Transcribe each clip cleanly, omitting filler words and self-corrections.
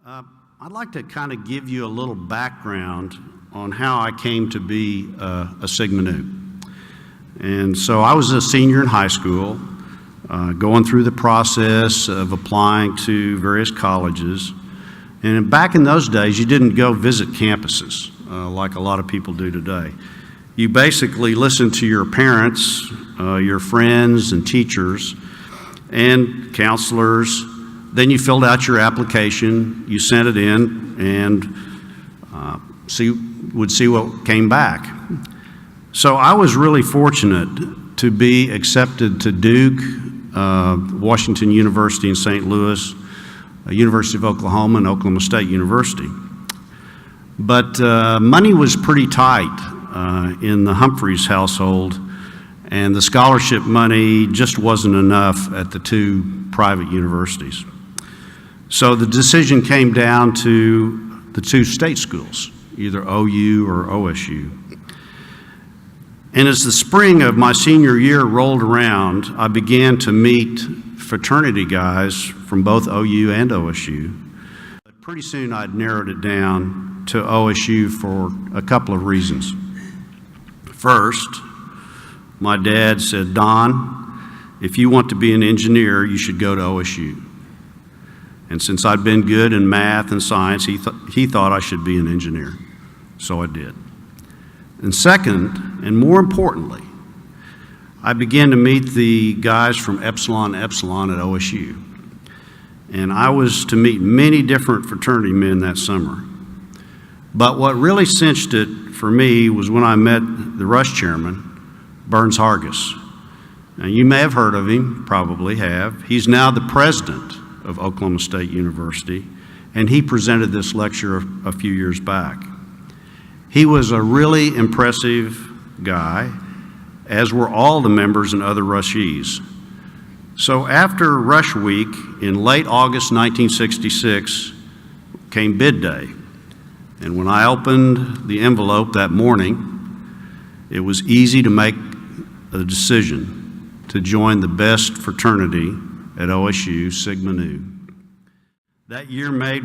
I'd like to kind of give you a little background on how I came to be a Sigma Nu. And so I was a senior in high school, going through the process of applying to various colleges. And back in those days, you didn't go visit campuses like a lot of people do today. You basically listened to your parents, your friends and teachers, and counselors. Then you filled out your application, you sent it in, and would see what came back. So I was really fortunate to be accepted to Duke, Washington University in St. Louis, University of Oklahoma, and Oklahoma State University. But money was pretty tight in the Humphreys household, and the scholarship money just wasn't enough at the two private universities. So the decision came down to the two state schools, either OU or OSU. And as the spring of my senior year rolled around, I began to meet fraternity guys from both OU and OSU. But pretty soon I'd narrowed it down to OSU for a couple of reasons. First, my dad said, "Don, if you want to be an engineer, you should go to OSU." And since I'd been good in math and science, he thought I should be an engineer. So I did. And second, and more importantly, I began to meet the guys from Epsilon Epsilon at OSU. And I was to meet many different fraternity men that summer. But what really cinched it for me was when I met the Rush chairman, Burns Hargis. Now, you may have heard of him, probably have. He's now the president of Oklahoma State University, and he presented this lecture a few years back. He was a really impressive guy, as were all the members and other Rushies. So after Rush Week in late August 1966 came bid day, and when I opened the envelope that morning, it was easy to make a decision to join the best fraternity at OSU, Sigma Nu. That year made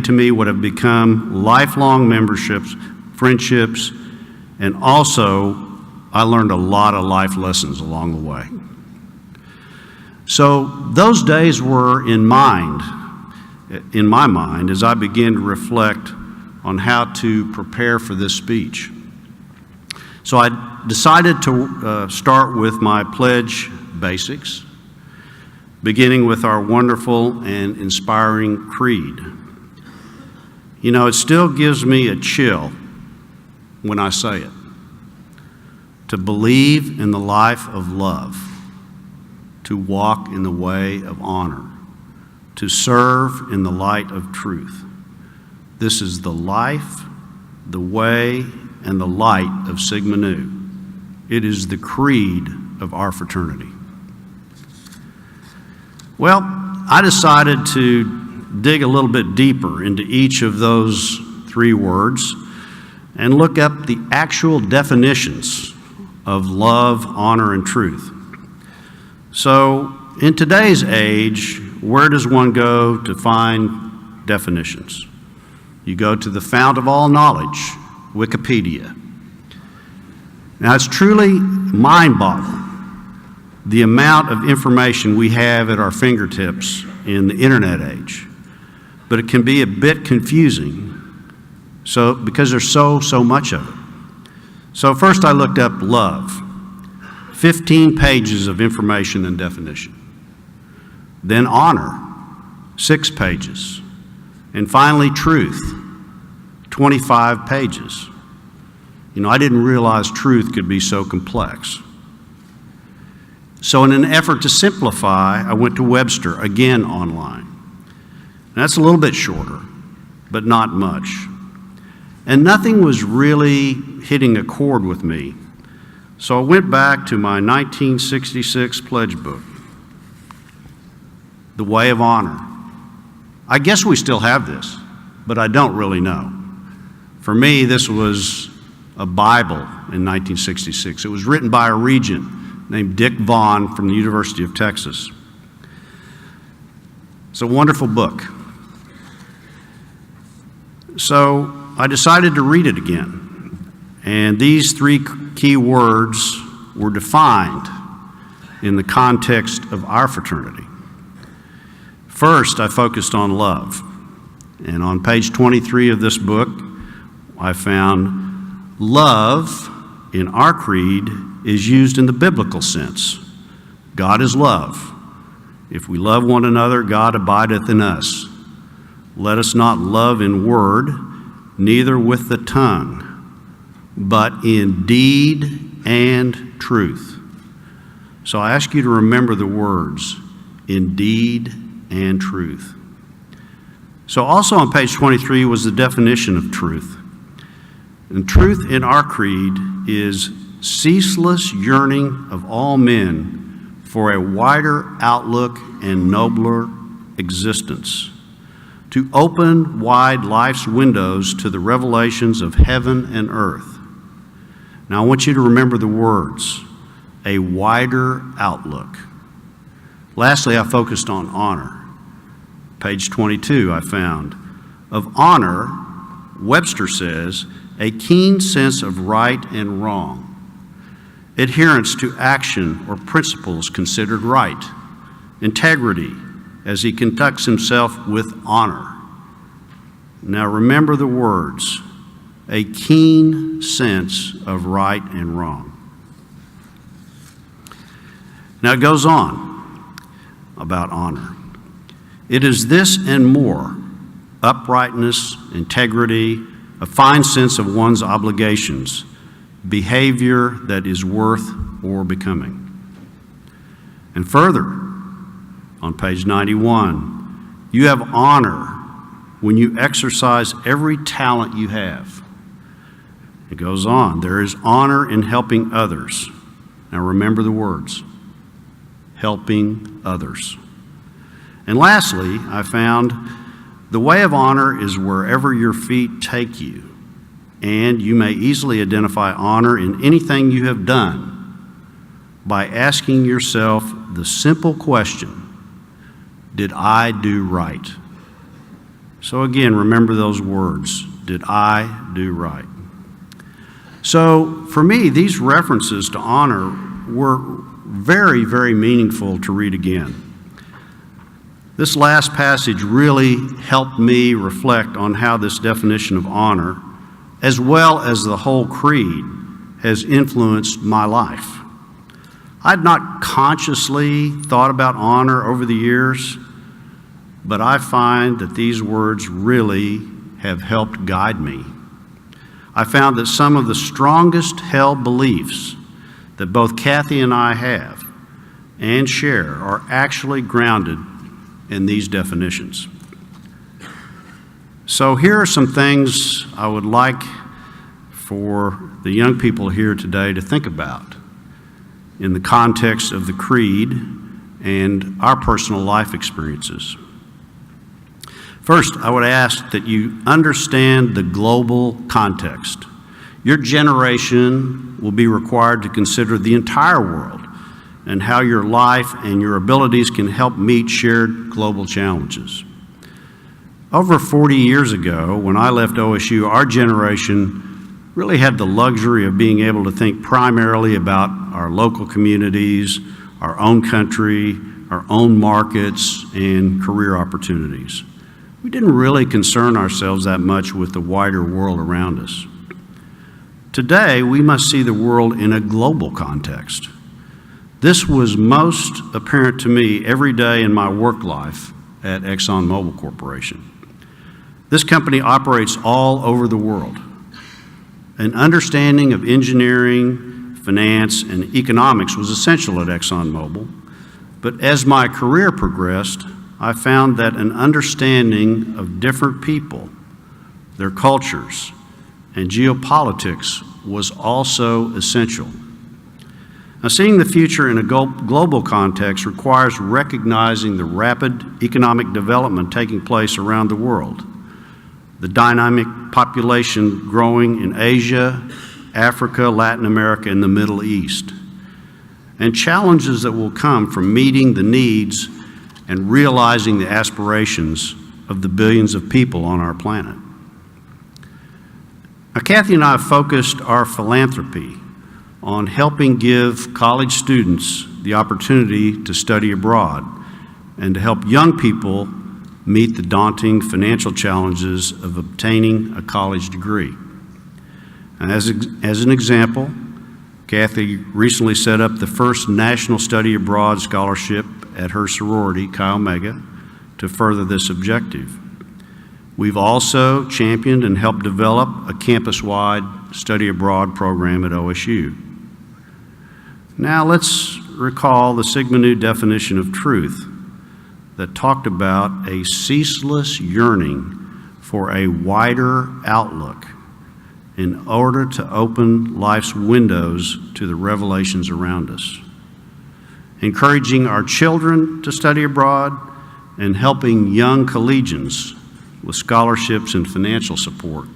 to me what have become lifelong memberships, friendships, and also I learned a lot of life lessons along the way. So those days were in my mind as I began to reflect on how to prepare for this speech. So I decided to start with my pledge basics, beginning with our wonderful and inspiring creed. You know, it still gives me a chill when I say it. To believe in the life of love, to walk in the way of honor, to serve in the light of truth. This is the life, the way, and the light of Sigma Nu. It is the creed of our fraternity. Well, I decided to dig a little bit deeper into each of those three words and look up the actual definitions of love, honor, and truth. So, in today's age, where does one go to find definitions? You go to the fount of all knowledge, Wikipedia. Now, it's truly mind-boggling the amount of information we have at our fingertips in the internet age. But it can be a bit confusing because there's so much of it. So first I looked up love, 15 pages of information and definition. Then honor, 6 pages. And finally truth, 25 pages. You know, I didn't realize truth could be so complex. So in an effort to simplify, I went to Webster, again online. And that's a little bit shorter, but not much. And nothing was really hitting a chord with me. So I went back to my 1966 pledge book, The Way of Honor. I guess we still have this, but I don't really know. For me, this was a Bible in 1966. It was written by a regent named Dick Vaughn from the University of Texas. It's a wonderful book. So I decided to read it again. And these three key words were defined in the context of our fraternity. First, I focused on love. And on page 23 of this book, I found love in our creed is used in the biblical sense. God is love. If we love one another, God abideth in us. Let us not love in word, neither with the tongue, but in deed and truth. So I ask you to remember the words, in deed and truth. So also on page 23 was the definition of truth. And truth in our creed is ceaseless yearning of all men for a wider outlook and nobler existence, to open wide life's windows to the revelations of heaven and earth. Now I want you to remember the words, a wider outlook. Lastly, I focused on honor. Page 22 I found, of honor, Webster says, a keen sense of right and wrong, adherence to action or principles considered right, integrity as he conducts himself with honor. Now remember the words, a keen sense of right and wrong. Now it goes on about honor. It is this and more, uprightness, integrity, a fine sense of one's obligations, behavior that is worth or becoming. And further, on page 91, you have honor when you exercise every talent you have. It goes on, there is honor in helping others. Now remember the words, helping others. And lastly, I found the way of honor is wherever your feet take you, and you may easily identify honor in anything you have done by asking yourself the simple question, did I do right? So again, remember those words, did I do right? So for me, these references to honor were very, very meaningful to read again. This last passage really helped me reflect on how this definition of honor, as well as the whole creed, has influenced my life. I'd not consciously thought about honor over the years, but I find that these words really have helped guide me. I found that some of the strongest held beliefs that both Kathy and I have and share are actually grounded in these definitions. So here are some things I would like for the young people here today to think about in the context of the creed and our personal life experiences. First, I would ask that you understand the global context. Your generation will be required to consider the entire world and how your life and your abilities can help meet shared global challenges. Over 40 years ago, when I left OSU, our generation really had the luxury of being able to think primarily about our local communities, our own country, our own markets, and career opportunities. We didn't really concern ourselves that much with the wider world around us. Today, we must see the world in a global context. This was most apparent to me every day in my work life at ExxonMobil Corporation. This company operates all over the world. An understanding of engineering, finance, and economics was essential at ExxonMobil, but as my career progressed, I found that an understanding of different people, their cultures, and geopolitics was also essential. Now, seeing the future in a global context requires recognizing the rapid economic development taking place around the world, the dynamic population growing in Asia, Africa, Latin America, and the Middle East, and challenges that will come from meeting the needs and realizing the aspirations of the billions of people on our planet. Now, Kathy and I have focused our philanthropy on helping give college students the opportunity to study abroad and to help young people meet the daunting financial challenges of obtaining a college degree. And as an example, Kathy recently set up the first National Study Abroad Scholarship at her sorority, Chi Omega, to further this objective. We've also championed and helped develop a campus-wide study abroad program at OSU. Now let's recall the Sigma Nu definition of truth that talked about a ceaseless yearning for a wider outlook in order to open life's windows to the revelations around us. Encouraging our children to study abroad and helping young collegians with scholarships and financial support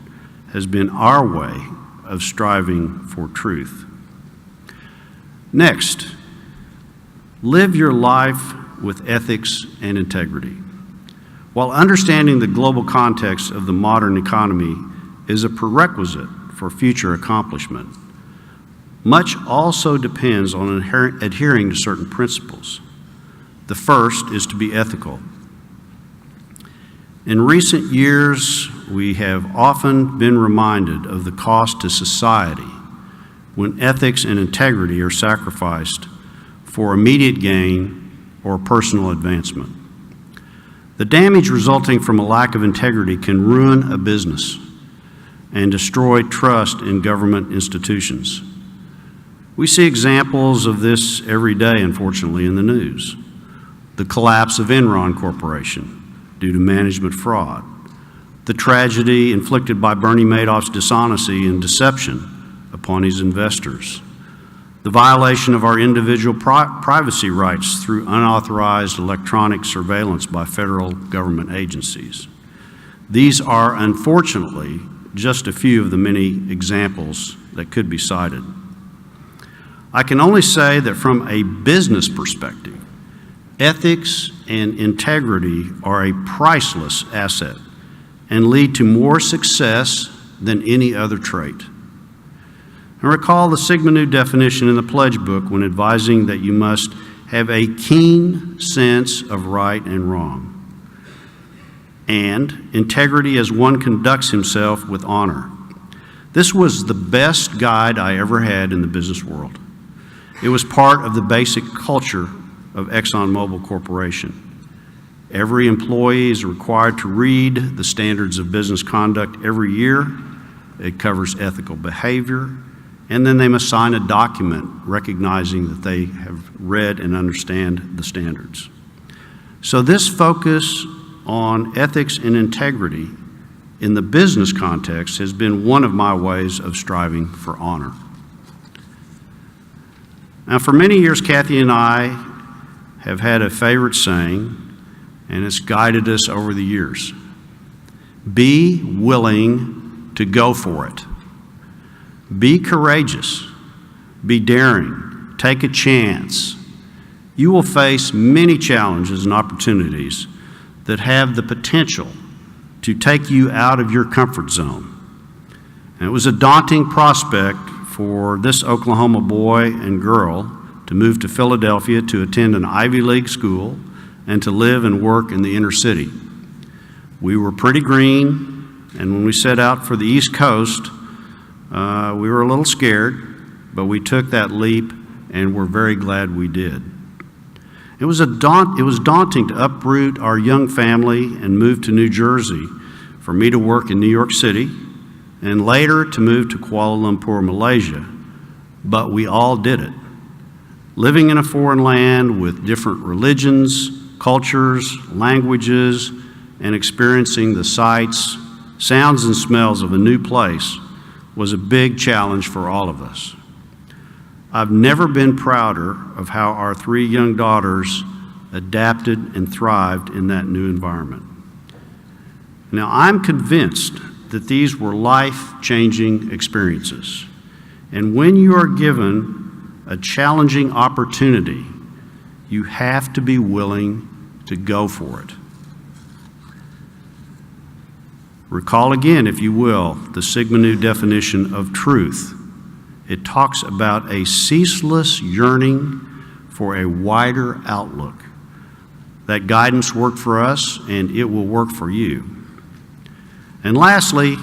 has been our way of striving for truth. Next, live your life with ethics and integrity. While understanding the global context of the modern economy is a prerequisite for future accomplishment, much also depends on adhering to certain principles. The first is to be ethical. In recent years, we have often been reminded of the cost to society when ethics and integrity are sacrificed for immediate gain or personal advancement. The damage resulting from a lack of integrity can ruin a business and destroy trust in government institutions. We see examples of this every day, unfortunately, in the news. The collapse of Enron Corporation due to management fraud, the tragedy inflicted by Bernie Madoff's dishonesty and deception upon his investors, the violation of our individual privacy rights through unauthorized electronic surveillance by federal government agencies. These are, unfortunately, just a few of the many examples that could be cited. I can only say that from a business perspective, ethics and integrity are a priceless asset and lead to more success than any other trait. And recall the Sigma Nu definition in the pledge book when advising that you must have a keen sense of right and wrong, and integrity as one conducts himself with honor. This was the best guide I ever had in the business world. It was part of the basic culture of ExxonMobil Corporation. Every employee is required to read the standards of business conduct every year. It covers ethical behavior, and then they must sign a document recognizing that they have read and understand the standards. So this focus on ethics and integrity in the business context has been one of my ways of striving for honor. Now, for many years, Kathy and I have had a favorite saying, and it's guided us over the years. Be willing to go for it. Be courageous. Be daring. Take a chance. You will face many challenges and opportunities that have the potential to take you out of your comfort zone. And it was a daunting prospect for this Oklahoma boy and girl to move to Philadelphia to attend an Ivy League school and to live and work in the inner city. We were pretty green, and when we set out for the East Coast, we were a little scared, but we took that leap, and we're very glad we did. It was daunting to uproot our young family and move to New Jersey, for me to work in New York City, and later to move to Kuala Lumpur, Malaysia, but we all did it. Living in a foreign land with different religions, cultures, languages, and experiencing the sights, sounds, and smells of a new place was a big challenge for all of us. I've never been prouder of how our 3 young daughters adapted and thrived in that new environment. Now, I'm convinced that these were life-changing experiences. And when you are given a challenging opportunity, you have to be willing to go for it. Recall again, if you will, the Sigma Nu definition of truth. It talks about a ceaseless yearning for a wider outlook. That guidance worked for us, and it will work for you. And lastly,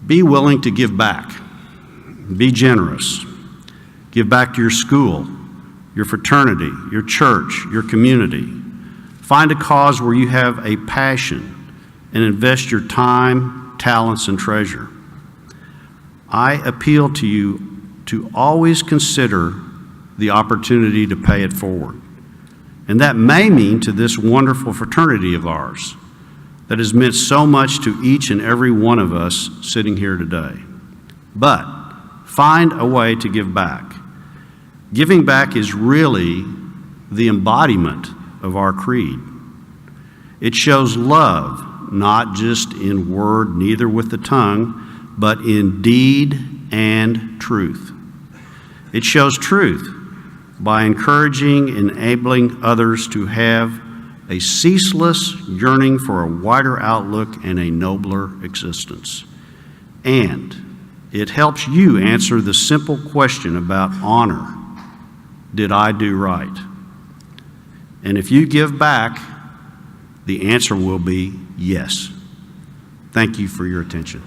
be willing to give back. Be generous. Give back to your school, your fraternity, your church, your community. Find a cause where you have a passion and invest your time, talents, and treasure. I appeal to you to always consider the opportunity to pay it forward. And that may mean to this wonderful fraternity of ours that has meant so much to each and every one of us sitting here today. But find a way to give back. Giving back is really the embodiment of our creed. It shows love, not just in word, neither with the tongue, but in deed and truth. It shows truth by encouraging, enabling others to have a ceaseless yearning for a wider outlook and a nobler existence. And it helps you answer the simple question about honor. Did I do right? And if you give back, the answer will be yes. Thank you for your attention.